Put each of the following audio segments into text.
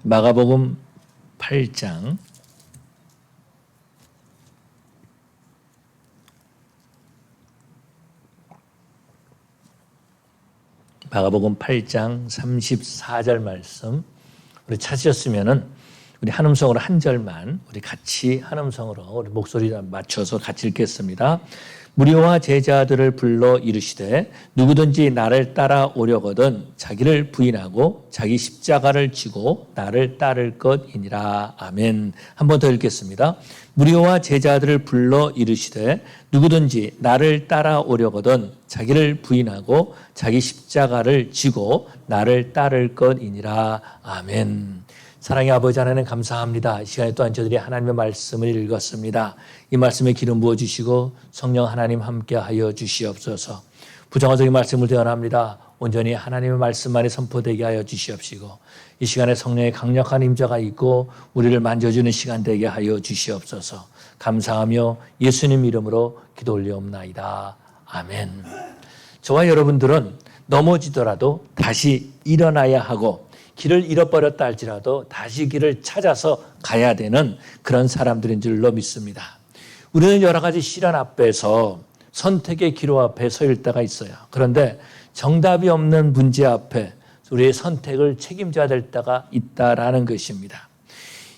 마가복음 8장 마가복음 8장 34절 말씀 우리 찾으셨으면은 우리 한음성으로 한 절만 우리 같이 한음성으로 우리 목소리 맞춰서 같이 읽겠습니다. 무리와 제자들을 불러 이르시되 누구든지 나를 따라오려거든 자기를 부인하고 자기 십자가를 지고 나를 따를 것이니라. 아멘. 한 번 더 읽겠습니다. 무리와 제자들을 불러 이르시되 누구든지 나를 따라오려거든 자기를 부인하고 자기 십자가를 지고 나를 따를 것이니라. 아멘. 사랑의 아버지 하나님 감사합니다. 이 시간에 또한 저들이 하나님의 말씀을 읽었습니다. 이 말씀에 기름 부어주시고 성령 하나님 함께하여 주시옵소서. 부정화적인 말씀을 대언합니다. 온전히 하나님의 말씀만이 선포되게 하여 주시옵시고 이 시간에 성령의 강력한 임재가 있고 우리를 만져주는 시간 되게 하여 주시옵소서. 감사하며 예수님 이름으로 기도 올리옵나이다. 아멘. 저와 여러분들은 넘어지더라도 다시 일어나야 하고 길을 잃어버렸다 할지라도 다시 길을 찾아서 가야 되는 그런 사람들인 줄로 믿습니다. 우리는 여러 가지 시련 앞에서 선택의 기로 앞에 서일 때가 있어요. 그런데 정답이 없는 문제 앞에 우리의 선택을 책임져야 될 때가 있다라는 것입니다.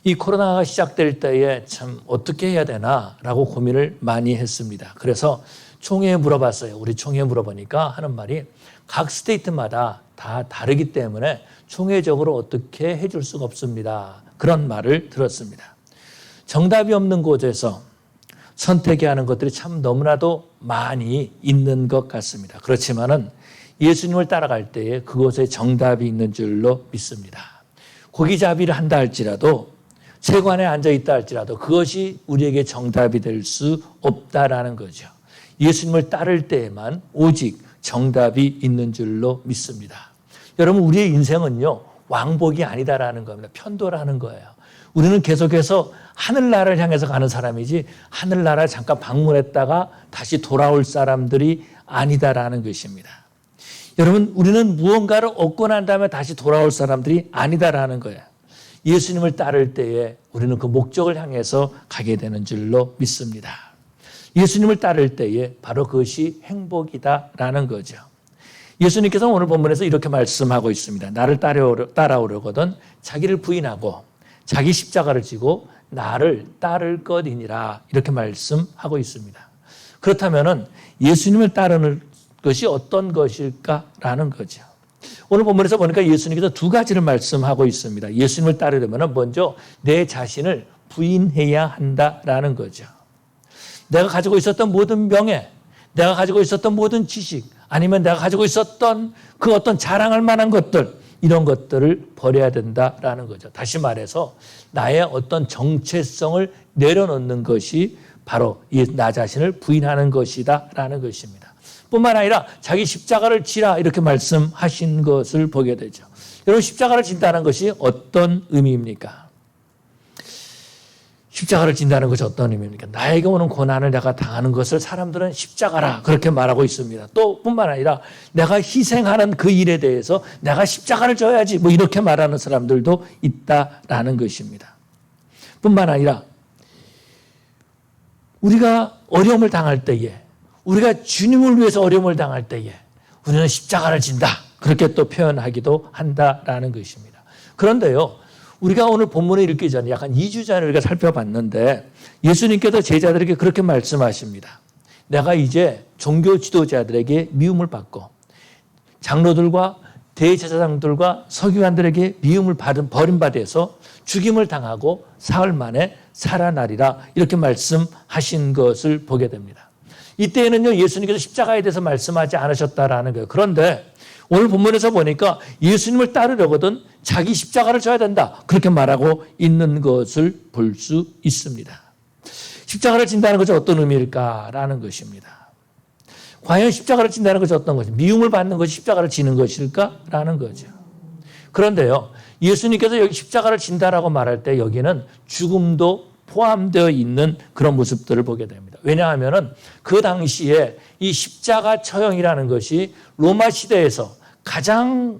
이 코로나가 시작될 때에 참 어떻게 해야 되나라고 고민을 많이 했습니다. 그래서 총회에 물어봤어요. 우리 총회에 물어보니까 하는 말이 각 스테이트마다 다 다르기 때문에 총회적으로 어떻게 해줄 수가 없습니다. 그런 말을 들었습니다. 정답이 없는 곳에서 선택해야 하는 것들이 참 너무나도 많이 있는 것 같습니다. 그렇지만은 예수님을 따라갈 때에 그곳에 정답이 있는 줄로 믿습니다. 고기잡이를 한다 할지라도 세관에 앉아 있다 할지라도 그것이 우리에게 정답이 될 수 없다라는 거죠. 예수님을 따를 때에만 오직 정답이 있는 줄로 믿습니다. 여러분 우리의 인생은요 왕복이 아니다라는 겁니다. 편도라는 거예요. 우리는 계속해서 하늘나라를 향해서 가는 사람이지 하늘나라를 잠깐 방문했다가 다시 돌아올 사람들이 아니다라는 것입니다. 여러분 우리는 무언가를 얻고 난 다음에 다시 돌아올 사람들이 아니다라는 거예요. 예수님을 따를 때에 우리는 그 목적을 향해서 가게 되는 줄로 믿습니다. 예수님을 따를 때에 바로 그것이 행복이다라는 거죠. 예수님께서 오늘 본문에서 이렇게 말씀하고 있습니다. 나를 따라오려거든 자기를 부인하고 자기 십자가를 지고 나를 따를 것이니라 이렇게 말씀하고 있습니다. 그렇다면 예수님을 따르는 것이 어떤 것일까라는 거죠. 오늘 본문에서 보니까 예수님께서 두 가지를 말씀하고 있습니다. 예수님을 따르려면 먼저 내 자신을 부인해야 한다라는 거죠. 내가 가지고 있었던 모든 명예, 내가 가지고 있었던 모든 지식, 아니면 내가 가지고 있었던 그 어떤 자랑할 만한 것들, 이런 것들을 버려야 된다라는 거죠. 다시 말해서 나의 어떤 정체성을 내려놓는 것이 바로 나 자신을 부인하는 것이다라는 것입니다. 뿐만 아니라 자기 십자가를 지라 이렇게 말씀하신 것을 보게 되죠. 여러분 십자가를 진다는 것이 어떤 의미입니까? 십자가를 진다는 것이 어떤 의미입니까? 나에게 오는 고난을 내가 당하는 것을 사람들은 십자가라 그렇게 말하고 있습니다. 또 뿐만 아니라 내가 희생하는 그 일에 대해서 내가 십자가를 져야지 뭐 이렇게 말하는 사람들도 있다라는 것입니다. 뿐만 아니라 우리가 어려움을 당할 때에 우리가 주님을 위해서 어려움을 당할 때에 우리는 십자가를 진다 그렇게 또 표현하기도 한다라는 것입니다. 그런데요. 우리가 오늘 본문을 읽기 전에 약간 2주 전에 우리가 살펴봤는데 예수님께서 제자들에게 그렇게 말씀하십니다. 내가 이제 종교 지도자들에게 미움을 받고 장로들과 대제사장들과 서기관들에게 미움을 버림받아서 죽임을 당하고 사흘 만에 살아나리라 이렇게 말씀하신 것을 보게 됩니다. 이때에는요 예수님께서 십자가에 대해서 말씀하지 않으셨다라는 거예요. 그런데 오늘 본문에서 보니까 예수님을 따르려거든 자기 십자가를 져야 된다. 그렇게 말하고 있는 것을 볼 수 있습니다. 십자가를 진다는 것이 어떤 의미일까라는 것입니다. 과연 십자가를 진다는 것이 어떤 것이 미움을 받는 것이 십자가를 지는 것일까라는 거죠. 그런데요. 예수님께서 여기 십자가를 진다라고 말할 때 여기는 죽음도 포함되어 있는 그런 모습들을 보게 됩니다. 왜냐하면 그 당시에 이 십자가 처형이라는 것이 로마 시대에서 가장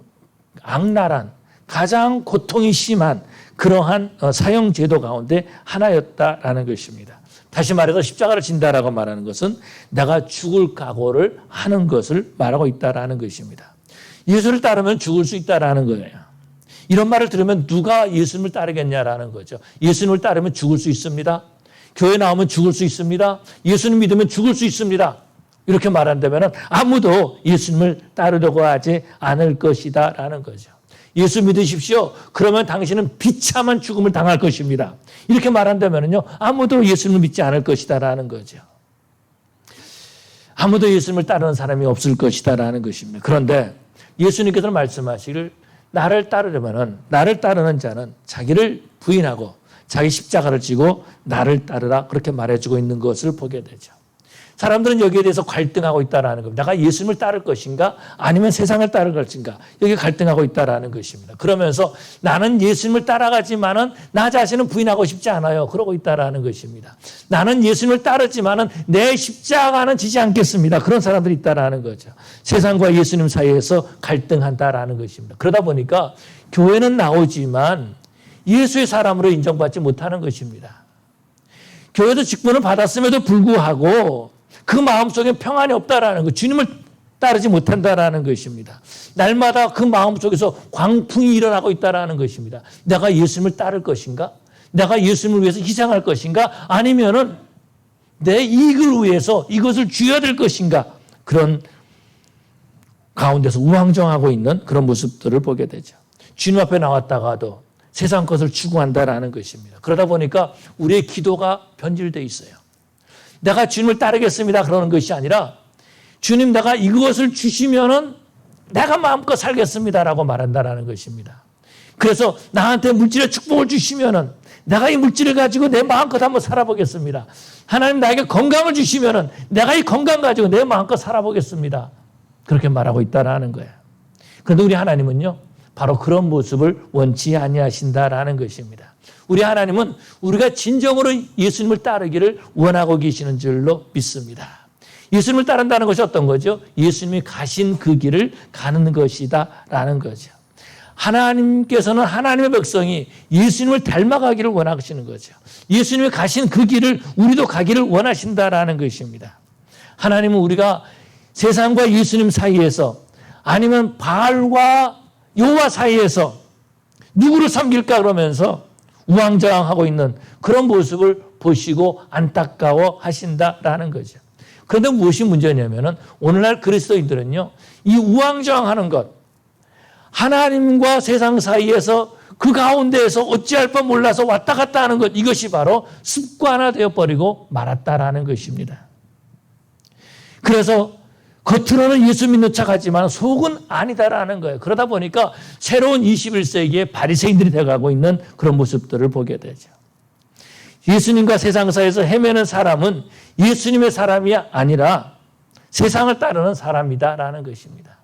악랄한 가장 고통이 심한 그러한 사형 제도 가운데 하나였다라는 것입니다. 다시 말해서 십자가를 진다라고 말하는 것은 내가 죽을 각오를 하는 것을 말하고 있다라는 것입니다. 예수를 따르면 죽을 수 있다라는 거예요. 이런 말을 들으면 누가 예수님을 따르겠냐라는 거죠. 예수님을 따르면 죽을 수 있습니다. 교회 나오면 죽을 수 있습니다. 예수님 믿으면 죽을 수 있습니다. 이렇게 말한다면 아무도 예수님을 따르려고 하지 않을 것이다라는 거죠. 예수 믿으십시오. 그러면 당신은 비참한 죽음을 당할 것입니다. 이렇게 말한다면요, 아무도 예수님을 믿지 않을 것이다라는 거죠. 아무도 예수님을 따르는 사람이 없을 것이다라는 것입니다. 그런데 예수님께서는 말씀하시기를 나를 따르는 자는 자기를 부인하고 자기 십자가를 지고 나를 따르라 그렇게 말해주고 있는 것을 보게 되죠. 사람들은 여기에 대해서 갈등하고 있다는 겁니다. 내가 예수님을 따를 것인가 아니면 세상을 따를 것인가 여기 갈등하고 있다는 것입니다. 그러면서 나는 예수님을 따라가지만은 나 자신은 부인하고 싶지 않아요. 그러고 있다는 것입니다. 나는 예수님을 따르지만은 내 십자가는 지지 않겠습니다. 그런 사람들이 있다는 거죠. 세상과 예수님 사이에서 갈등한다는 것입니다. 그러다 보니까 교회는 나오지만 예수의 사람으로 인정받지 못하는 것입니다. 교회도 직분을 받았음에도 불구하고 그 마음속에 평안이 없다라는 것, 주님을 따르지 못한다라는 것입니다. 날마다 그 마음속에서 광풍이 일어나고 있다라는 것입니다. 내가 예수님을 따를 것인가? 내가 예수님을 위해서 희생할 것인가? 아니면은 내 이익을 위해서 이것을 쥐어야 될 것인가? 그런 가운데서 우왕좌왕하고 있는 그런 모습들을 보게 되죠. 주님 앞에 나왔다가도 세상 것을 추구한다라는 것입니다. 그러다 보니까 우리의 기도가 변질되어 있어요. 내가 주님을 따르겠습니다. 그러는 것이 아니라 주님 내가 이것을 주시면은 내가 마음껏 살겠습니다라고 말한다라는 것입니다. 그래서 나한테 물질의 축복을 주시면은 내가 이 물질을 가지고 내 마음껏 한번 살아보겠습니다. 하나님 나에게 건강을 주시면은 내가 이 건강 가지고 내 마음껏 살아보겠습니다. 그렇게 말하고 있다라는 거예요. 그런데 우리 하나님은요, 바로 그런 모습을 원치 아니하신다라는 것입니다. 우리 하나님은 우리가 진정으로 예수님을 따르기를 원하고 계시는 줄로 믿습니다. 예수님을 따른다는 것이 어떤 거죠? 예수님이 가신 그 길을 가는 것이다라는 거죠. 하나님께서는 하나님의 백성이 예수님을 닮아가기를 원하시는 거죠. 예수님이 가신 그 길을 우리도 가기를 원하신다라는 것입니다. 하나님은 우리가 세상과 예수님 사이에서 아니면 바알과 여호와 사이에서 누구를 섬길까 그러면서 우왕좌왕하고 있는 그런 모습을 보시고 안타까워 하신다라는 거죠. 그런데 무엇이 문제냐면은 오늘날 그리스도인들은요, 이 우왕좌왕하는 것, 하나님과 세상 사이에서 그 가운데에서 어찌할 바 몰라서 왔다 갔다 하는 것, 이것이 바로 습관화되어 버리고 말았다라는 것입니다. 그래서 겉으로는 예수 믿는 척하지만 속은 아니다라는 거예요. 그러다 보니까 새로운 21세기의 바리새인들이 되어가고 있는 그런 모습들을 보게 되죠. 예수님과 세상 사이에서 헤매는 사람은 예수님의 사람이 아니라 세상을 따르는 사람이다라는 것입니다.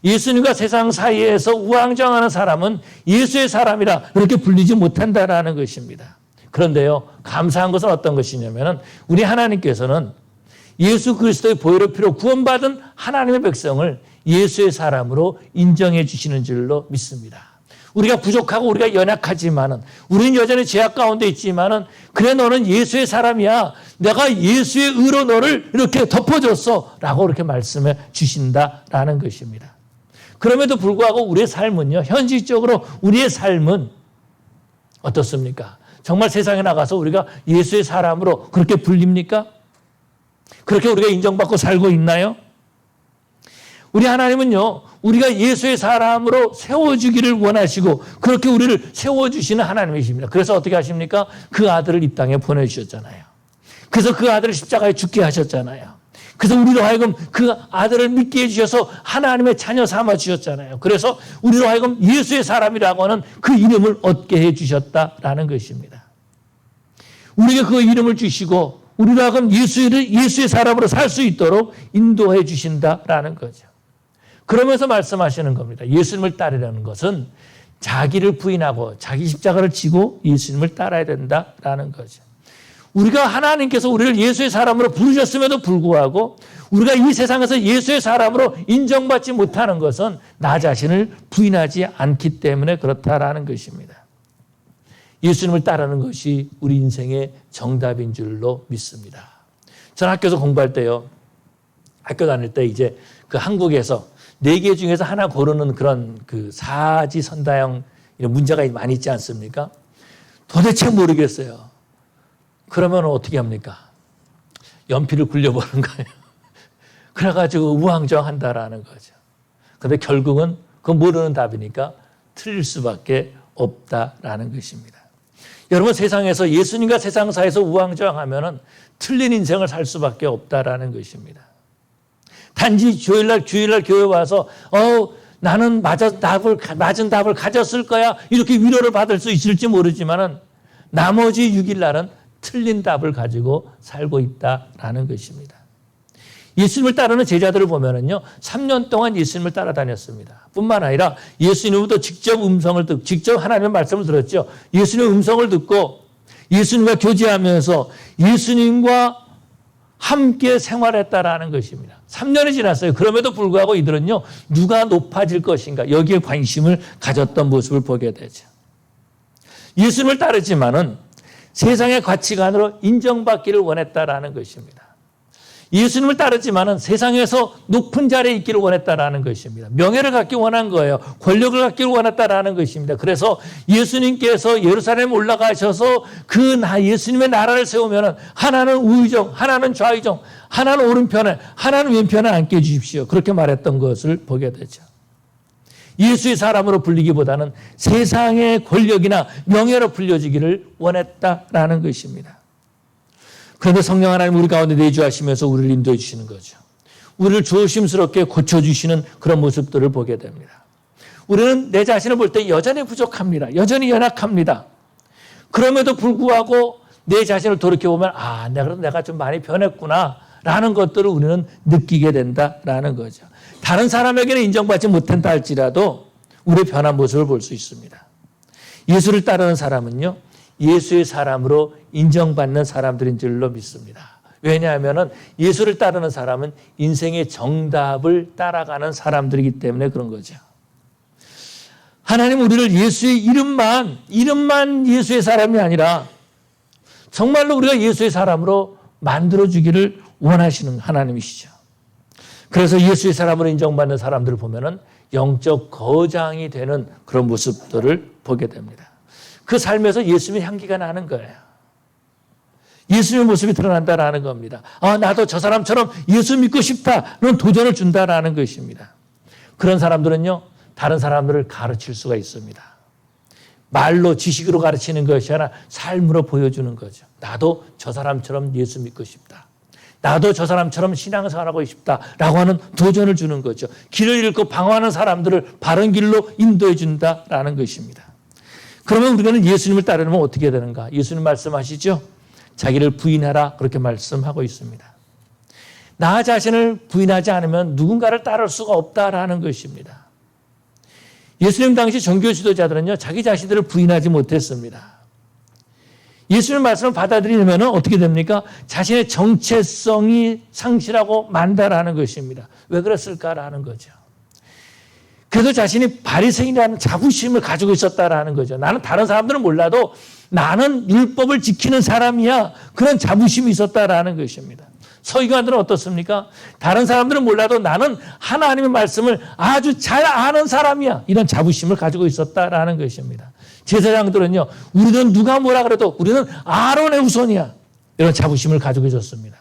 예수님과 세상 사이에서 우왕좌왕하는 사람은 예수의 사람이라 그렇게 불리지 못한다라는 것입니다. 그런데요, 감사한 것은 어떤 것이냐면은 우리 하나님께서는 예수 그리스도의 보혈의 피로 구원받은 하나님의 백성을 예수의 사람으로 인정해 주시는 줄로 믿습니다. 우리가 부족하고 우리가 연약하지만은 우리는 여전히 죄악 가운데 있지만은 그래 너는 예수의 사람이야. 내가 예수의 의로 너를 이렇게 덮어줬어. 라고 그렇게 말씀해 주신다라는 것입니다. 그럼에도 불구하고 우리의 삶은요, 현실적으로 우리의 삶은 어떻습니까? 정말 세상에 나가서 우리가 예수의 사람으로 그렇게 불립니까? 그렇게 우리가 인정받고 살고 있나요? 우리 하나님은요, 우리가 예수의 사람으로 세워주기를 원하시고 그렇게 우리를 세워주시는 하나님이십니다. 그래서 어떻게 하십니까? 그 아들을 이 땅에 보내주셨잖아요. 그래서 그 아들을 십자가에 죽게 하셨잖아요. 그래서 우리로 하여금 그 아들을 믿게 해주셔서 하나님의 자녀 삼아 주셨잖아요. 그래서 우리로 하여금 예수의 사람이라고 하는 그 이름을 얻게 해주셨다라는 것입니다. 우리에게 그 이름을 주시고 우리로 하여금 예수의 사람으로 살 수 있도록 인도해 주신다라는 거죠. 그러면서 말씀하시는 겁니다. 예수님을 따르려는 것은 자기를 부인하고 자기 십자가를 지고 예수님을 따라야 된다라는 거죠. 우리가 하나님께서 우리를 예수의 사람으로 부르셨음에도 불구하고 우리가 이 세상에서 예수의 사람으로 인정받지 못하는 것은 나 자신을 부인하지 않기 때문에 그렇다라는 것입니다. 예수님을 따르는 것이 우리 인생의 정답인 줄로 믿습니다. 전 학교에서 공부할 때요. 학교 다닐 때 이제 그 한국에서 4개 중에서 하나 고르는 그런 그 사지선다형 이런 문제가 많이 있지 않습니까? 도대체 모르겠어요. 그러면 어떻게 합니까? 연필을 굴려보는 거예요. 그래가지고 우왕좌왕한다라는 거죠. 그런데 결국은 그 모르는 답이니까 틀릴 수밖에 없다라는 것입니다. 여러분, 세상에서 예수님과 세상사에서 우왕좌왕하면은 틀린 인생을 살 수밖에 없다라는 것입니다. 단지 주일날 교회 와서 나는 맞은 답을 가졌을 거야 이렇게 위로를 받을 수 있을지 모르지만은 나머지 6일날은 틀린 답을 가지고 살고 있다라는 것입니다. 예수님을 따르는 제자들을 보면은요, 3년 동안 예수님을 따라다녔습니다. 뿐만 아니라 예수님부터 직접 하나님의 말씀을 들었죠. 예수님의 음성을 듣고 예수님과 교제하면서 예수님과 함께 생활했다라는 것입니다. 3년이 지났어요. 그럼에도 불구하고 이들은요, 누가 높아질 것인가 여기에 관심을 가졌던 모습을 보게 되죠. 예수님을 따르지만은 세상의 가치관으로 인정받기를 원했다라는 것입니다. 예수님을 따르지만은 세상에서 높은 자리에 있기를 원했다라는 것입니다. 명예를 갖기 원한 거예요. 권력을 갖기를 원했다라는 것입니다. 그래서 예수님께서 예루살렘에 올라가셔서 예수님의 나라를 세우면은 하나는 우의정, 하나는 좌의정, 하나는 오른편에, 하나는 왼편에 앉게 해주십시오. 그렇게 말했던 것을 보게 되죠. 예수의 사람으로 불리기보다는 세상의 권력이나 명예로 불려지기를 원했다라는 것입니다. 그런데 성령 하나님 우리 가운데 내주하시면서 우리를 인도해 주시는 거죠. 우리를 조심스럽게 고쳐주시는 그런 모습들을 보게 됩니다. 우리는 내 자신을 볼 때 여전히 부족합니다. 여전히 연약합니다. 그럼에도 불구하고 내 자신을 돌이켜보면 내가 좀 많이 변했구나 라는 것들을 우리는 느끼게 된다라는 거죠. 다른 사람에게는 인정받지 못한다 할지라도 우리의 변한 모습을 볼 수 있습니다. 예수를 따르는 사람은요, 예수의 사람으로 인정받는 사람들인 줄로 믿습니다. 왜냐하면 예수를 따르는 사람은 인생의 정답을 따라가는 사람들이기 때문에 그런 거죠. 하나님 우리를 예수의 이름만 예수의 사람이 아니라 정말로 우리가 예수의 사람으로 만들어주기를 원하시는 하나님이시죠. 그래서 예수의 사람으로 인정받는 사람들을 보면은 영적 거장이 되는 그런 모습들을 보게 됩니다. 그 삶에서 예수님의 향기가 나는 거예요. 예수님의 모습이 드러난다라는 겁니다. 나도 저 사람처럼 예수 믿고 싶다는 도전을 준다라는 것입니다. 그런 사람들은요, 다른 사람들을 가르칠 수가 있습니다. 말로 지식으로 가르치는 것이 아니라 삶으로 보여주는 거죠. 나도 저 사람처럼 예수 믿고 싶다. 나도 저 사람처럼 신앙생활하고 싶다라고 하는 도전을 주는 거죠. 길을 잃고 방황하는 사람들을 바른 길로 인도해 준다라는 것입니다. 그러면 우리는 예수님을 따르면 어떻게 되는가? 예수님 말씀하시죠. 자기를 부인하라 그렇게 말씀하고 있습니다. 나 자신을 부인하지 않으면 누군가를 따를 수가 없다라는 것입니다. 예수님 당시 종교 지도자들은요, 자기 자신들을 부인하지 못했습니다. 예수님 말씀을 받아들이면 어떻게 됩니까? 자신의 정체성이 상실하고 만다라는 것입니다. 왜 그랬을까라는 거죠. 그래도 자신이 바리새인이라는 자부심을 가지고 있었다라는 거죠. 나는 다른 사람들은 몰라도 나는 율법을 지키는 사람이야. 그런 자부심이 있었다라는 것입니다. 서기관들은 어떻습니까? 다른 사람들은 몰라도 나는 하나님의 말씀을 아주 잘 아는 사람이야. 이런 자부심을 가지고 있었다라는 것입니다. 제사장들은요, 우리는 누가 뭐라 그래도 우리는 아론의 후손이야. 이런 자부심을 가지고 있었습니다.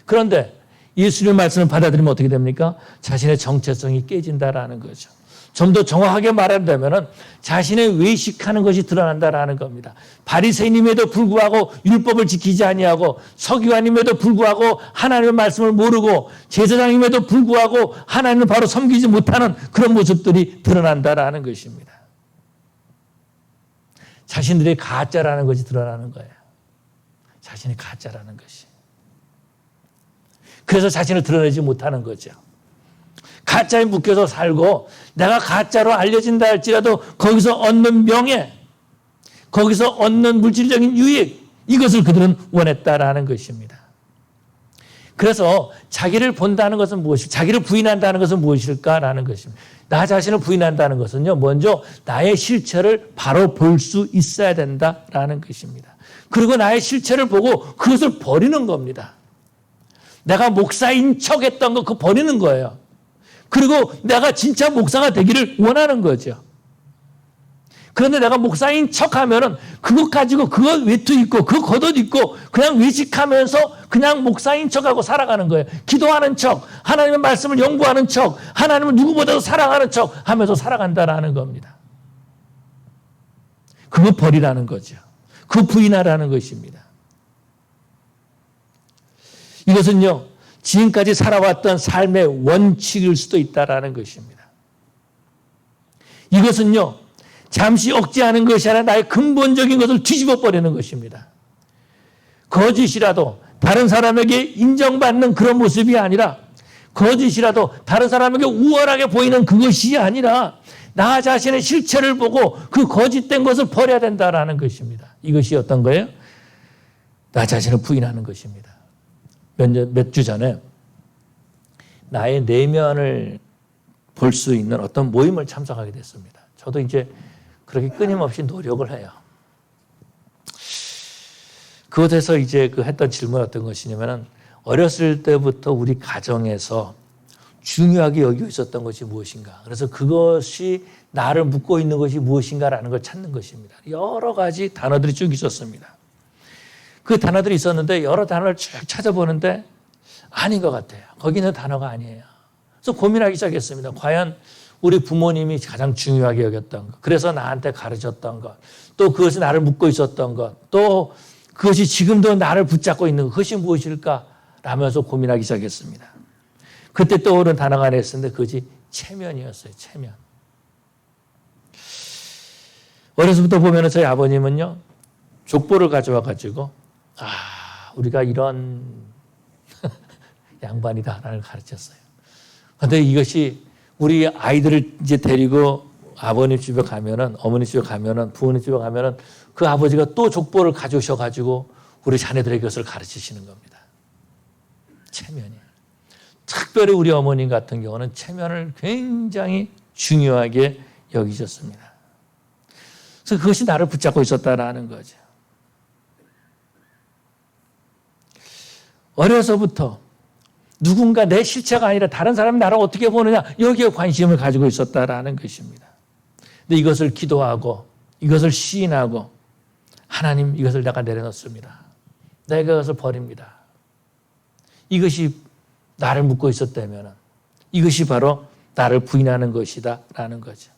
그런데 예수님의 말씀을 받아들이면 어떻게 됩니까? 자신의 정체성이 깨진다라는 거죠. 좀 더 정확하게 말하자면 자신의 외식하는 것이 드러난다라는 겁니다. 바리새인임에도 불구하고 율법을 지키지 아니하고 서기관임에도 불구하고 하나님의 말씀을 모르고 제사장임에도 불구하고 하나님을 바로 섬기지 못하는 그런 모습들이 드러난다라는 것입니다. 자신들의 가짜라는 것이 드러나는 거예요. 자신이 가짜라는 것이. 그래서 자신을 드러내지 못하는 거죠. 가짜에 묶여서 살고 내가 가짜로 알려진다 할지라도 거기서 얻는 명예, 거기서 얻는 물질적인 유익, 이것을 그들은 원했다라는 것입니다. 그래서 자기를 본다는 것은 무엇일까? 자기를 부인한다는 것은 무엇일까라는 것입니다. 나 자신을 부인한다는 것은요, 먼저 나의 실체를 바로 볼 수 있어야 된다라는 것입니다. 그리고 나의 실체를 보고 그것을 버리는 겁니다. 내가 목사인 척 했던 거 그거 버리는 거예요. 그리고 내가 진짜 목사가 되기를 원하는 거죠. 그런데 내가 목사인 척 하면은 그것 가지고 그거 외투 입고 그거 겉옷 입고 그냥 외식하면서 그냥 목사인 척하고 살아가는 거예요. 기도하는 척, 하나님의 말씀을 연구하는 척, 하나님을 누구보다도 사랑하는 척 하면서 살아간다라는 겁니다. 그거 버리라는 거죠. 그거 부인하라는 것입니다. 이것은요, 지금까지 살아왔던 삶의 원칙일 수도 있다라는 것입니다. 이것은요, 잠시 억제하는 것이 아니라 나의 근본적인 것을 뒤집어 버리는 것입니다. 거짓이라도 다른 사람에게 인정받는 그런 모습이 아니라, 거짓이라도 다른 사람에게 우월하게 보이는 그것이 아니라 나 자신의 실체를 보고 그 거짓된 것을 버려야 된다라는 것입니다. 이것이 어떤 거예요? 나 자신을 부인하는 것입니다. 몇 주 전에 나의 내면을 볼 수 있는 어떤 모임을 참석하게 됐습니다. 저도 이제 그렇게 끊임없이 노력을 해요. 그곳에서 이제 했던 질문이 어떤 것이냐면은 어렸을 때부터 우리 가정에서 중요하게 여기고 있었던 것이 무엇인가. 그래서 그것이 나를 묶고 있는 것이 무엇인가라는 걸 찾는 것입니다. 여러 가지 단어들이 쭉 있었습니다. 그 단어들이 있었는데 여러 단어를 쭉 찾아보는데 아닌 것 같아요. 거기 있는 단어가 아니에요. 그래서 고민하기 시작했습니다. 과연 우리 부모님이 가장 중요하게 여겼던 것, 그래서 나한테 가르쳤던 것, 또 그것이 나를 묶고 있었던 것, 또 그것이 지금도 나를 붙잡고 있는 것, 그것이 무엇일까? 라면서 고민하기 시작했습니다. 그때 떠오른 단어가 하나 있었는데 그것이 체면이었어요. 체면. 어려서부터 보면 저희 아버님은요, 족보를 가져와 가지고 우리가 이런 양반이다라는 걸 가르쳤어요. 그런데 이것이 우리 아이들을 이제 데리고 아버님 집에 가면은, 어머니 집에 가면은, 부모님 집에 가면은 그 아버지가 또 족보를 가져오셔가지고 우리 자녀들에게 그것을 가르치시는 겁니다. 체면이에요. 특별히 우리 어머님 같은 경우는 체면을 굉장히 중요하게 여기셨습니다. 그래서 그것이 나를 붙잡고 있었다라는 거죠. 어려서부터 누군가 내 실체가 아니라 다른 사람이 나를 어떻게 보느냐, 여기에 관심을 가지고 있었다라는 것입니다. 근데 이것을 기도하고 이것을 시인하고 하나님, 이것을 내가 내려놓습니다. 내가 그것을 버립니다. 이것이 나를 묶고 있었다면 이것이 바로 나를 부인하는 것이다 라는 거죠.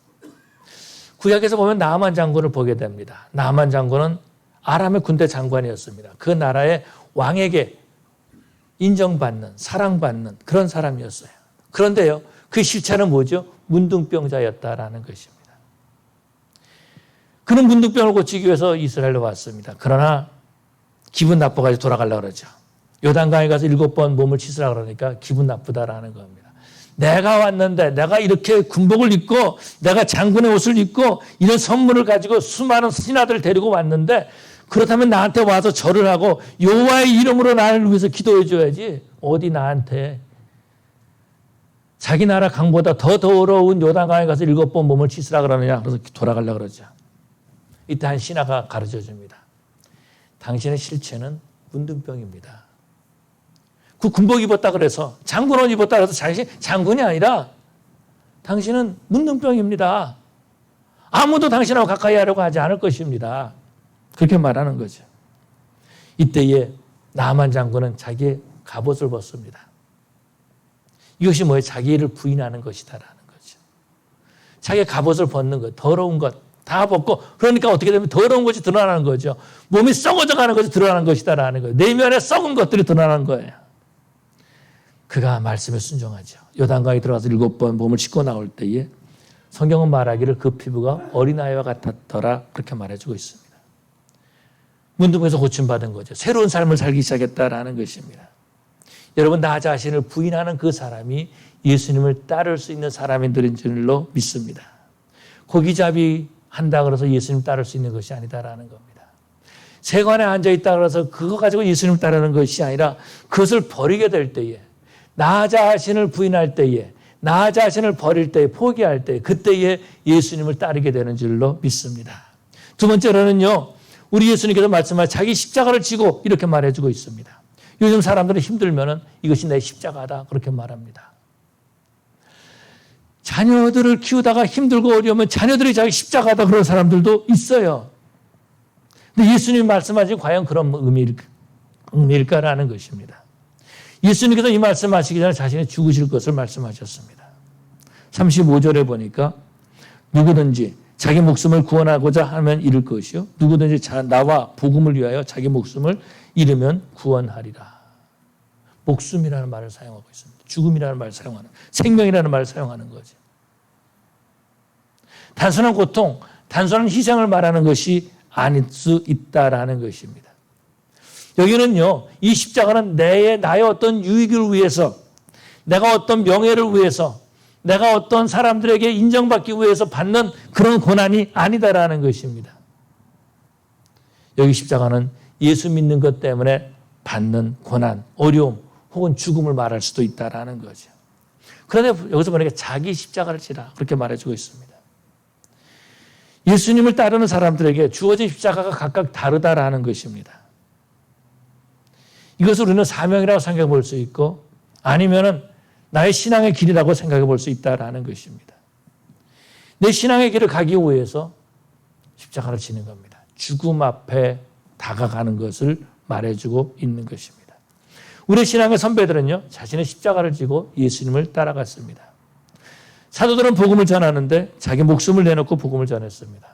구약에서 보면 나아만 장군을 보게 됩니다. 나아만 장군은 아람의 군대 장관이었습니다. 그 나라의 왕에게 인정받는, 사랑받는 그런 사람이었어요. 그런데요, 그 실체는 뭐죠? 문둥병자였다라는 것입니다. 그는 문둥병을 고치기 위해서 이스라엘로 왔습니다. 그러나 기분 나빠가지고 돌아가려고 그러죠. 요단강에 가서 7번 몸을 씻으라 그러니까 기분 나쁘다라는 겁니다. 내가 왔는데, 내가 이렇게 군복을 입고, 내가 장군의 옷을 입고, 이런 선물을 가지고 수많은 신하들을 데리고 왔는데, 그렇다면 나한테 와서 절을 하고 여호와의 이름으로 나를 위해서 기도해 줘야지. 어디 나한테 자기 나라 강보다 더 더러운 요단강에 가서 7번 몸을 씻으라 그러느냐. 그래서 돌아가려고 그러죠. 이때 한 신하가 가르쳐 줍니다. 당신의 실체는 문둥병입니다. 그 군복 입었다 그래서, 장군 옷 입었다 그래서 장군이 아니라 당신은 문둥병입니다. 아무도 당신하고 가까이 하려고 하지 않을 것입니다. 그렇게 말하는 거죠. 이때에 나아만 장군은 자기의 갑옷을 벗습니다. 이것이 뭐예요? 자기를 부인하는 것이다라는 거죠. 자기의 갑옷을 벗는 것, 더러운 것 다 벗고, 그러니까 어떻게 되면 더러운 것이 드러나는 거죠. 몸이 썩어져 가는 것이 드러나는 것이다라는 거예요. 내면에 썩은 것들이 드러나는 거예요. 그가 말씀에 순종하죠. 요단강에 들어가서 7번 몸을 씻고 나올 때에 성경은 말하기를 그 피부가 어린아이와 같았더라, 그렇게 말해주고 있습니다. 문둥병에서 고침받은 거죠. 새로운 삶을 살기 시작했다라는 것입니다. 여러분, 나 자신을 부인하는 그 사람이 예수님을 따를 수 있는 사람인 줄로 믿습니다. 고기잡이 한다 그래서 예수님 따를 수 있는 것이 아니다라는 겁니다. 세관에 앉아있다 그래서 그거 가지고 예수님을 따르는 것이 아니라 그것을 버리게 될 때에, 나 자신을 부인할 때에, 나 자신을 버릴 때에, 포기할 때, 그때에 예수님을 따르게 되는 줄로 믿습니다. 두 번째로는요, 우리 예수님께서 말씀하신 자기 십자가를 지고 이렇게 말해주고 있습니다. 요즘 사람들은 힘들면은 이것이 내 십자가다 그렇게 말합니다. 자녀들을 키우다가 힘들고 어려우면 자녀들이 자기 십자가다 그런 사람들도 있어요. 근데 예수님이 말씀하신 과연 그런 의미일까라는 것입니다. 예수님께서 이 말씀하시기 전에 자신이 죽으실 것을 말씀하셨습니다. 35절에 보니까 누구든지 자기 목숨을 구원하고자 하면 잃을 것이요, 누구든지 나와 복음을 위하여 자기 목숨을 잃으면 구원하리라. 목숨이라는 말을 사용하고 있습니다. 죽음이라는 말을 사용하는, 생명이라는 말을 사용하는 거죠. 단순한 고통, 단순한 희생을 말하는 것이 아닐 수 있다라는 것입니다. 여기는요, 이 십자가는 나의 어떤 유익을 위해서, 내가 어떤 명예를 위해서, 내가 어떤 사람들에게 인정받기 위해서 받는 그런 고난이 아니다라는 것입니다. 여기 십자가는 예수 믿는 것 때문에 받는 고난, 어려움, 혹은 죽음을 말할 수도 있다라는 거죠. 그런데 여기서 보니까 자기 십자가를 지라 그렇게 말해주고 있습니다. 예수님을 따르는 사람들에게 주어진 십자가가 각각 다르다라는 것입니다. 이것을 우리는 사명이라고 생각해 볼 수 있고, 아니면은 나의 신앙의 길이라고 생각해 볼 수 있다라는 것입니다. 내 신앙의 길을 가기 위해서 십자가를 지는 겁니다. 죽음 앞에 다가가는 것을 말해주고 있는 것입니다. 우리 신앙의 선배들은요, 자신의 십자가를 지고 예수님을 따라갔습니다. 사도들은 복음을 전하는데 자기 목숨을 내놓고 복음을 전했습니다.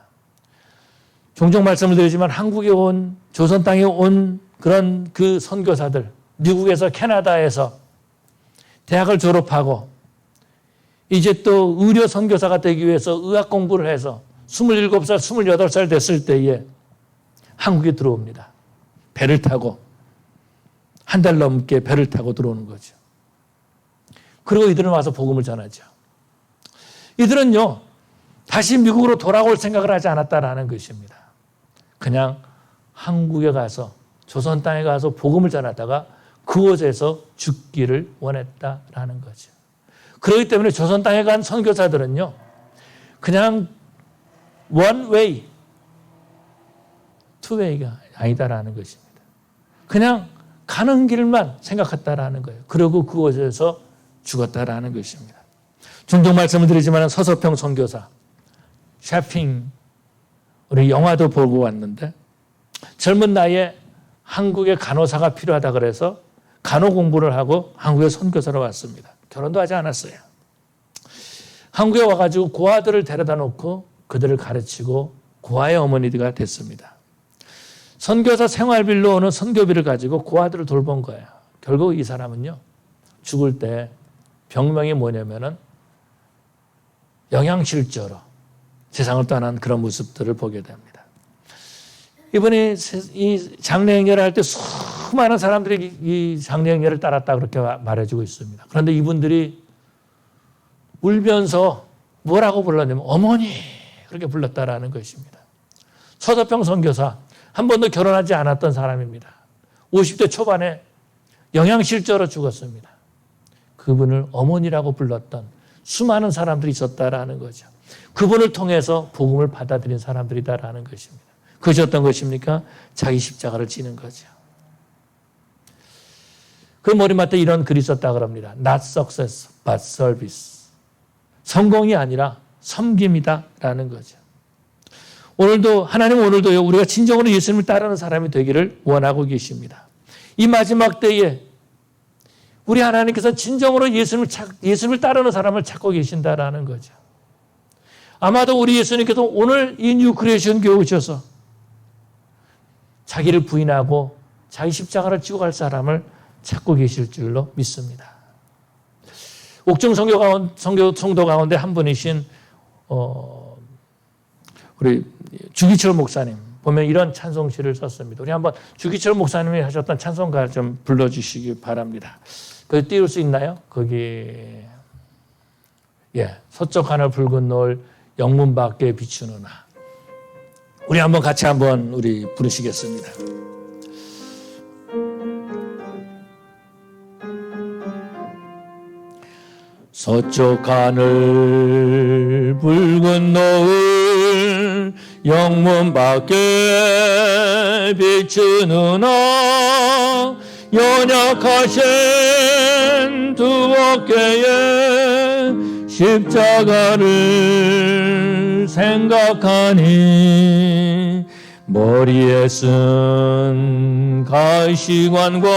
종종 말씀을 드리지만 한국에 온, 조선 땅에 온 그런 그 선교사들, 미국에서 캐나다에서 대학을 졸업하고 이제 또 의료 선교사가 되기 위해서 의학 공부를 해서 27살, 28살 됐을 때에 한국에 들어옵니다. 배를 타고 한 달 넘게 배를 타고 들어오는 거죠. 그리고 이들은 와서 복음을 전하죠. 이들은요, 다시 미국으로 돌아올 생각을 하지 않았다라는 것입니다. 그냥 한국에 가서, 조선 땅에 가서 복음을 전하다가 그곳에서 죽기를 원했다라는 거죠. 그렇기 때문에 조선 땅에 간 선교사들은요, 그냥 one way, two way가 아니다라는 것입니다. 그냥 가는 길만 생각했다라는 거예요. 그리고 그곳에서 죽었다라는 것입니다. 종종 말씀을 드리지만 서서평 선교사, 샤핑, 우리 영화도 보고 왔는데 젊은 나이에 한국에 간호사가 필요하다 그래서 간호 공부를 하고 한국에 선교사로 왔습니다. 결혼도 하지 않았어요. 한국에 와가지고 고아들을 데려다 놓고 그들을 가르치고 고아의 어머니가 됐습니다. 선교사 생활비로 오는 선교비를 가지고 고아들을 돌본 거예요. 결국 이 사람은요, 죽을 때 병명이 뭐냐면은 영양실조로 세상을 떠난 그런 모습들을 보게 됩니다. 이분이 이 장례행례를 할 때 수많은 사람들이 이 장례행례를 따랐다 그렇게 말해주고 있습니다. 그런데 이분들이 울면서 뭐라고 불렀냐면 어머니 그렇게 불렀다라는 것입니다. 서서평 선교사, 한 번도 결혼하지 않았던 사람입니다. 50대 초반에 영양실조로 죽었습니다. 그분을 어머니라고 불렀던 수많은 사람들이 있었다라는 거죠. 그분을 통해서 복음을 받아들인 사람들이다라는 것입니다. 그것이 어떤 것입니까? 자기 십자가를 지는 거죠. 그 머리맡에 이런 글이 있었다 그럽니다. Not success, but service. 성공이 아니라 섬김이다라는 거죠. 하나님은 오늘도요, 우리가 진정으로 예수님을 따르는 사람이 되기를 원하고 계십니다. 이 마지막 때에 우리 하나님께서 진정으로 예수님을 따르는 사람을 찾고 계신다라는 거죠. 아마도 우리 예수님께서 오늘 이 뉴 크리에이션 교회 오셔서 자기를 부인하고 자기 십자가를 지고 갈 사람을 찾고 계실 줄로 믿습니다. 옥중 성도 가운데 한 분이신 우리 주기철 목사님 보면 이런 찬송시를 썼습니다. 우리 한번 주기철 목사님이 하셨던 찬송가 좀 불러주시기 바랍니다. 거기 띄울 수 있나요? 거기 서쪽 하늘 붉은 노을 영문 밖에 비추느나 우리 한번 같이 우리 부르시겠습니다. 서쪽 하늘 붉은 노을 영문 밖에 비추는 연약하신 두 어깨에 십자가를 생각하니 머리에 쓴 가시관과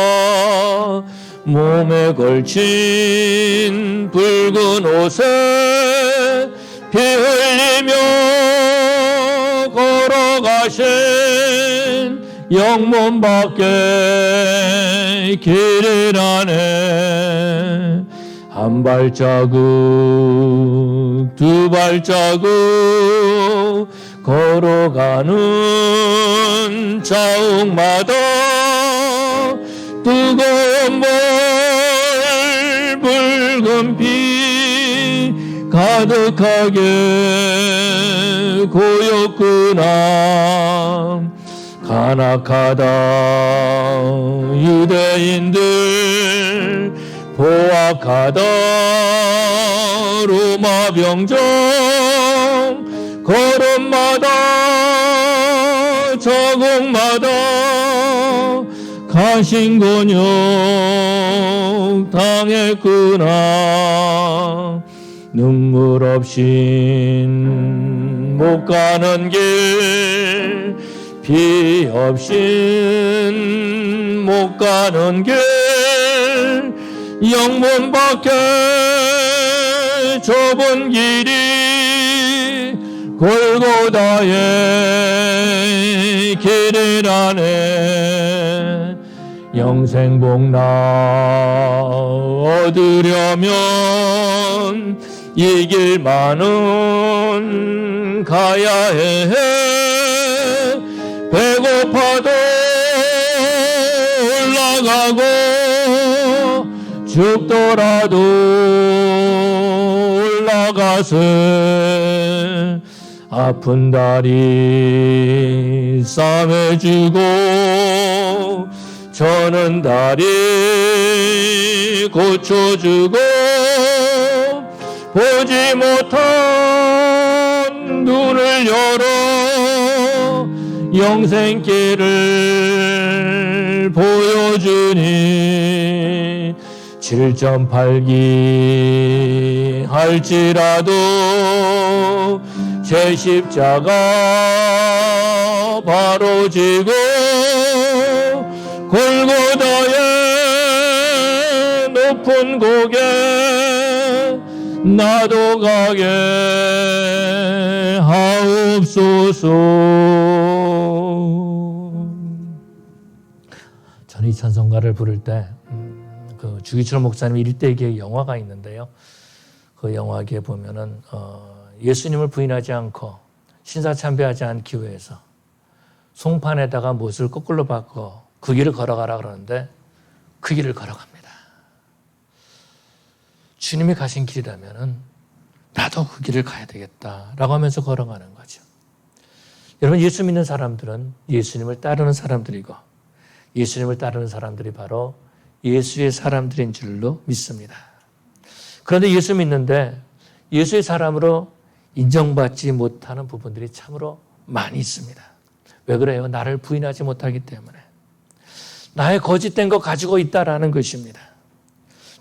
몸에 걸친 붉은 옷에 피 흘리며 걸어가신 영문 밖에 길이라네. 한 발자국 두 발자국 걸어가는 자욱마다 뜨거운 물 붉은 피 가득하게 고였구나. 간악하다 유대인들 포악하다 로마 병정 걸음마다 자국마다 가신곤욕 당했구나. 눈물 없인 못 가는 길 피 없인 못 가는 길 영문 밖에 좁은 길이 골고다의 길이라네. 영생복나 얻으려면 이 길만은 가야 해. 배고파도 올라가고 죽더라도 올라가세. 아픈 다리 싸매주고 저는 다리 고쳐주고 보지 못한 눈을 열어 영생길을 보여주니 7.8기 할지라도 제 십자가 바로 지고 골고다의 높은 고개 나도 가게 하옵소서. 저는 이 찬송가를 부를 때 그 주기철 목사님 일대기의 영화가 있는데요. 그 영화기에 보면은 예수님을 부인하지 않고 신사참배하지 않기 위해서 송판에다가 못을 거꾸로 바꿔 그 길을 걸어가라 그러는데 그 길을 걸어갑니다. 주님이 가신 길이라면은 나도 그 길을 가야 되겠다라고 하면서 걸어가는 거죠. 여러분, 예수 믿는 사람들은 예수님을 따르는 사람들이고 예수님을 따르는 사람들이 바로 예수의 사람들인 줄로 믿습니다. 그런데 예수 믿는데 예수의 사람으로 인정받지 못하는 부분들이 참으로 많이 있습니다. 왜 그래요? 나를 부인하지 못하기 때문에. 나의 거짓된 거 가지고 있다라는 것입니다.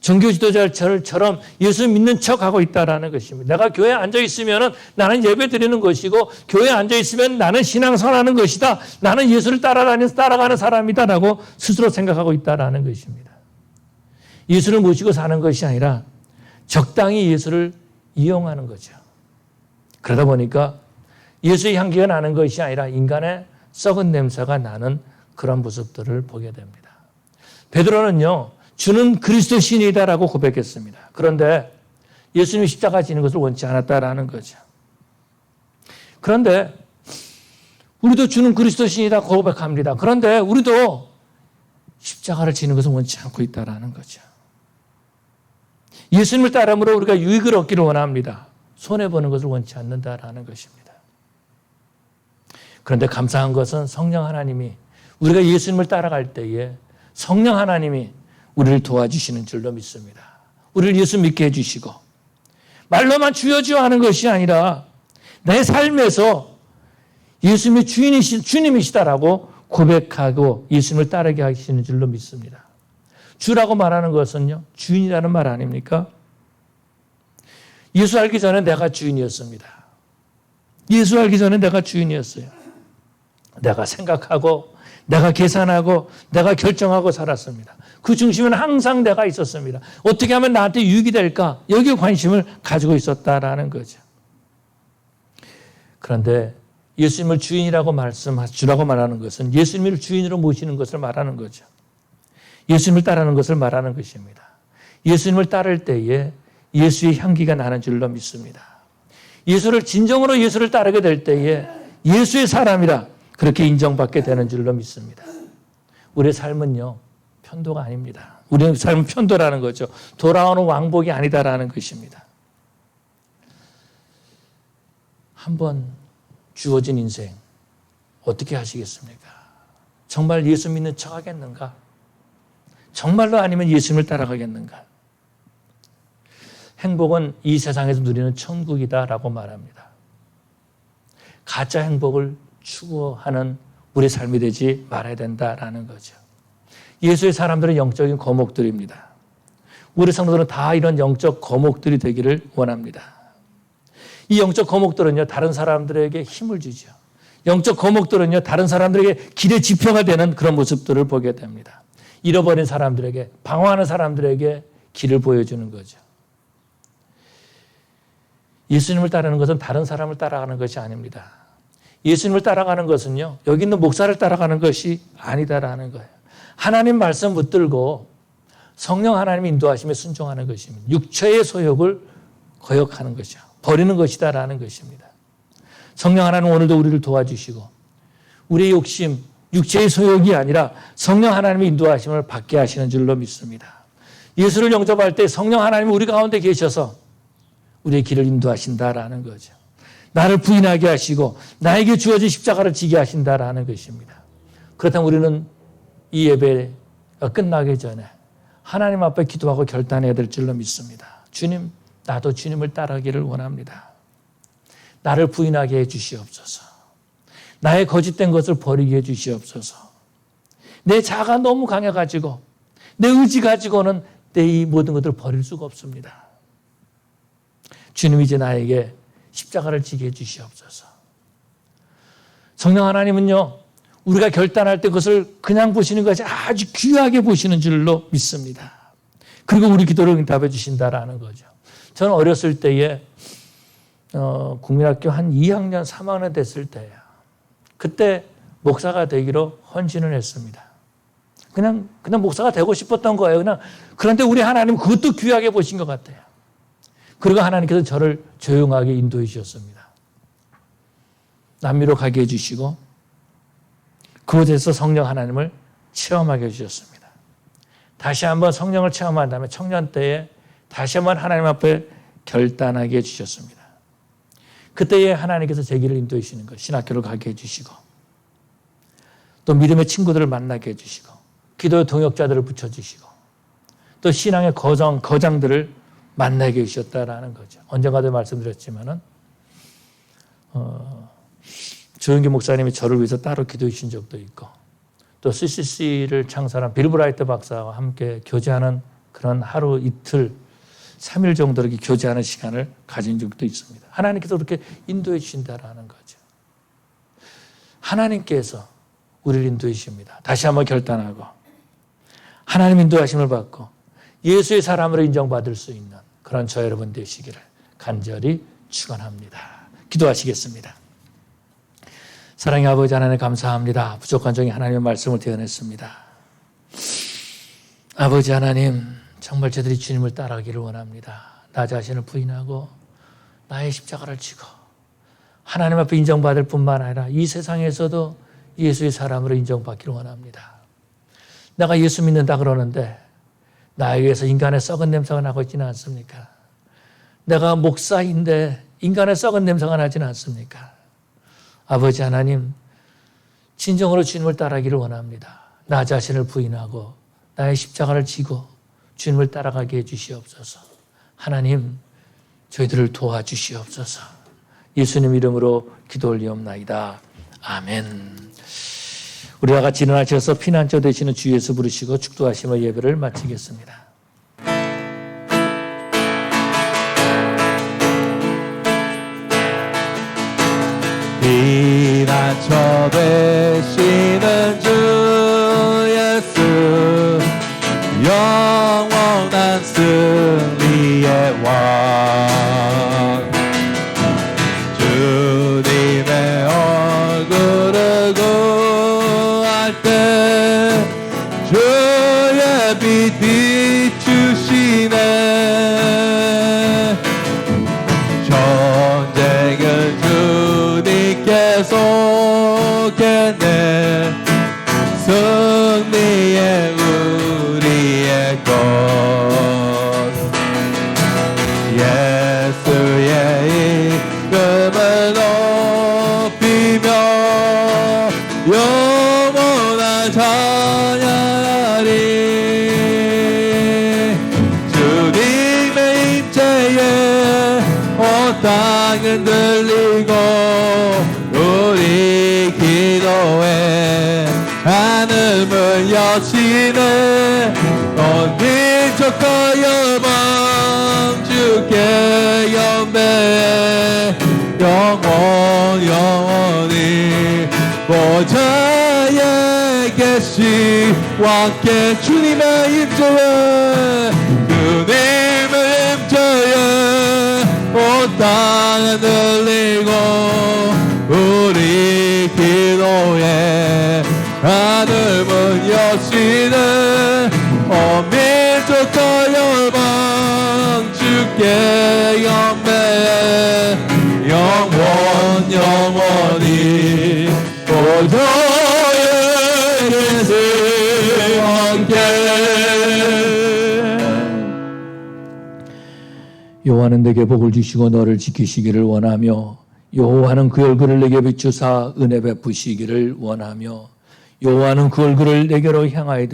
종교 지도자처럼 예수 믿는 척하고 있다라는 것입니다. 내가 교회에 앉아있으면 나는 예배 드리는 것이고 교회에 앉아있으면 나는 신앙생활하는 것이다. 나는 예수를 따라가는 사람이다라고 스스로 생각하고 있다라는 것입니다. 예수를 모시고 사는 것이 아니라 적당히 예수를 이용하는 거죠. 그러다 보니까 예수의 향기가 나는 것이 아니라 인간의 썩은 냄새가 나는 그런 모습들을 보게 됩니다. 베드로는요, 주는 그리스도 신이다라고 고백했습니다. 그런데 예수님이 십자가 지는 것을 원치 않았다라는 거죠. 그런데 우리도 주는 그리스도 신이다 고백합니다. 그런데 우리도 십자가를 지는 것을 원치 않고 있다라는 거죠. 예수님을 따름으로 우리가 유익을 얻기를 원합니다. 손해보는 것을 원치 않는다라는 것입니다. 그런데 감사한 것은 성령 하나님이 우리가 예수님을 따라갈 때에 성령 하나님이 우리를 도와주시는 줄로 믿습니다. 우리를 예수 믿게 해주시고 말로만 주여 주여 하는 것이 아니라 내 삶에서 예수님이 주님이시다라고 고백하고 예수님을 따르게 하시는 줄로 믿습니다. 주라고 말하는 것은요, 주인이라는 말 아닙니까? 예수 알기 전에 내가 주인이었습니다. 예수 알기 전에 내가 주인이었어요. 내가 생각하고 내가 계산하고 내가 결정하고 살았습니다. 그 중심에는 항상 내가 있었습니다. 어떻게 하면 나한테 유익이 될까? 여기에 관심을 가지고 있었다라는 거죠. 그런데 예수님을 주인이라고 주라고 말하는 것은 예수님을 주인으로 모시는 것을 말하는 거죠. 예수님을 따르는 것을 말하는 것입니다. 예수님을 따를 때에 예수의 향기가 나는 줄로 믿습니다. 진정으로 예수를 따르게 될 때에 예수의 사람이라 그렇게 인정받게 되는 줄로 믿습니다. 우리의 삶은요, 편도가 아닙니다. 우리의 삶은 편도라는 거죠. 돌아오는 왕복이 아니다라는 것입니다. 한번 주어진 인생 어떻게 하시겠습니까? 정말 예수 믿는 척 하겠는가? 정말로 아니면 예수님을 따라가겠는가? 행복은 이 세상에서 누리는 천국이다라고 말합니다. 가짜 행복을 추구하는 우리 삶이 되지 말아야 된다라는 거죠. 예수의 사람들은 영적인 거목들입니다. 우리 성도들은 다 이런 영적 거목들이 되기를 원합니다. 이 영적 거목들은요, 다른 사람들에게 힘을 주죠. 영적 거목들은요, 다른 사람들에게 길의 지표가 되는 그런 모습들을 보게 됩니다. 잃어버린 사람들에게, 방황하는 사람들에게 길을 보여주는 거죠. 예수님을 따르는 것은 다른 사람을 따라가는 것이 아닙니다. 예수님을 따라가는 것은요, 여기 있는 목사를 따라가는 것이 아니다라는 거예요. 하나님 말씀 붙들고 성령 하나님의 인도하심에 순종하는 것입니다. 육체의 소욕을 거역하는 것이죠. 버리는 것이다라는 것입니다. 성령 하나님 오늘도 우리를 도와주시고 우리의 욕심, 육체의 소욕이 아니라 성령 하나님의 인도하심을 받게 하시는 줄로 믿습니다. 예수를 영접할 때 성령 하나님이 우리 가운데 계셔서 우리의 길을 인도하신다라는 거죠. 나를 부인하게 하시고 나에게 주어진 십자가를 지게 하신다라는 것입니다. 그렇다면 우리는 이 예배가 끝나기 전에 하나님 앞에 기도하고 결단해야 될 줄로 믿습니다. 주님, 나도 주님을 따르기를 원합니다. 나를 부인하게 해 주시옵소서. 나의 거짓된 것을 버리게 해 주시옵소서. 내 자아가 너무 강해가지고 내 의지 가지고는 내 이 모든 것들을 버릴 수가 없습니다. 주님, 이제 나에게 십자가를 지게 해 주시옵소서. 성령 하나님은요, 우리가 결단할 때 그것을 그냥 보시는 것이 아주 귀하게 보시는 줄로 믿습니다. 그리고 우리 기도를 응답해 주신다라는 거죠. 저는 어렸을 때에 국민학교 한 2학년, 3학년 됐을 때예요. 그때 목사가 되기로 헌신을 했습니다. 그냥 목사가 되고 싶었던 거예요. 그런데 우리 하나님은 그것도 귀하게 보신 것 같아요. 그리고 하나님께서 저를 조용하게 인도해 주셨습니다. 남미로 가게 해주시고 그곳에서 성령 하나님을 체험하게 해주셨습니다. 다시 한번 성령을 체험한 다음에 청년 때에 다시 한번 하나님 앞에 결단하게 해주셨습니다. 그때에 하나님께서 제 길을 인도해 주시는 것, 신학교를 가게 해주시고 또 믿음의 친구들을 만나게 해주시고 기도의 동역자들을 붙여주시고 또 신앙의 거장들을 만나게 해주셨다라는 거죠. 언젠가도 말씀드렸지만은 조영기 목사님이 저를 위해서 따로 기도해 주신 적도 있고 또 CCC를 창설한 빌 브라이트 박사와 함께 교제하는 그런 하루 이틀 3일 정도 이렇게 교제하는 시간을 가진 적도 있습니다. 하나님께서 그렇게 인도해 주신다라는 거죠. 하나님께서 우리를 인도해 주십니다. 다시 한번 결단하고 하나님 인도하심을 받고 예수의 사람으로 인정받을 수 있는 그런 저 여러분 되시기를 간절히 축원합니다. 기도하시겠습니다. 사랑의 아버지 하나님 감사합니다. 부족한 종이 하나님의 말씀을 대언했습니다. 아버지 하나님 정말 저들이 주님을 따라가기를 원합니다. 나 자신을 부인하고 나의 십자가를 지고 하나님 앞에 인정받을 뿐만 아니라 이 세상에서도 예수의 사람으로 인정받기를 원합니다. 내가 예수 믿는다 그러는데 나에게서 인간의 썩은 냄새가 나고 있지는 않습니까? 내가 목사인데 인간의 썩은 냄새가 나지는 않습니까? 아버지 하나님, 진정으로 주님을 따라가기를 원합니다. 나 자신을 부인하고 나의 십자가를 지고 주님을 따라가게 해주시옵소서. 하나님, 저희들을 도와주시옵소서. 예수님 이름으로 기도 올리옵나이다. 아멘. 우리와 같이 일어나셔서 피난처 되시는 주 예수 부르시고 축도하시며 예배를 마치겠습니다. 피난처 되시는 주 예수, 영원한 승리의 왕, 주님의 얼굴을 구할 때 주의 빛 비추시네. 전쟁을 주님께 속했네. 승리의 우리의 것, 예수의 이름을 높이며 영원한 찬양하리. 주님의 임재에 온 땅은 들리고 우리 기도에 하늘문 여시네. 온 민족과 열방 주께 연배해 영원히 보좌에 계시 왕께 주님의 임재에, 주님의 임재에 온 땅은 들리고 우리 기도에 하늘문 여시네. 온 민족과 열방 주께 연배해 영원히 보좌에 계신 왕께. 여호와는 내게 복을 주시고 너를 지키시기를 원하며 여호와는 그 얼굴을 내게 비추사 은혜 베푸시기를 원하며 여호와는 그 얼굴을 내게로 향하여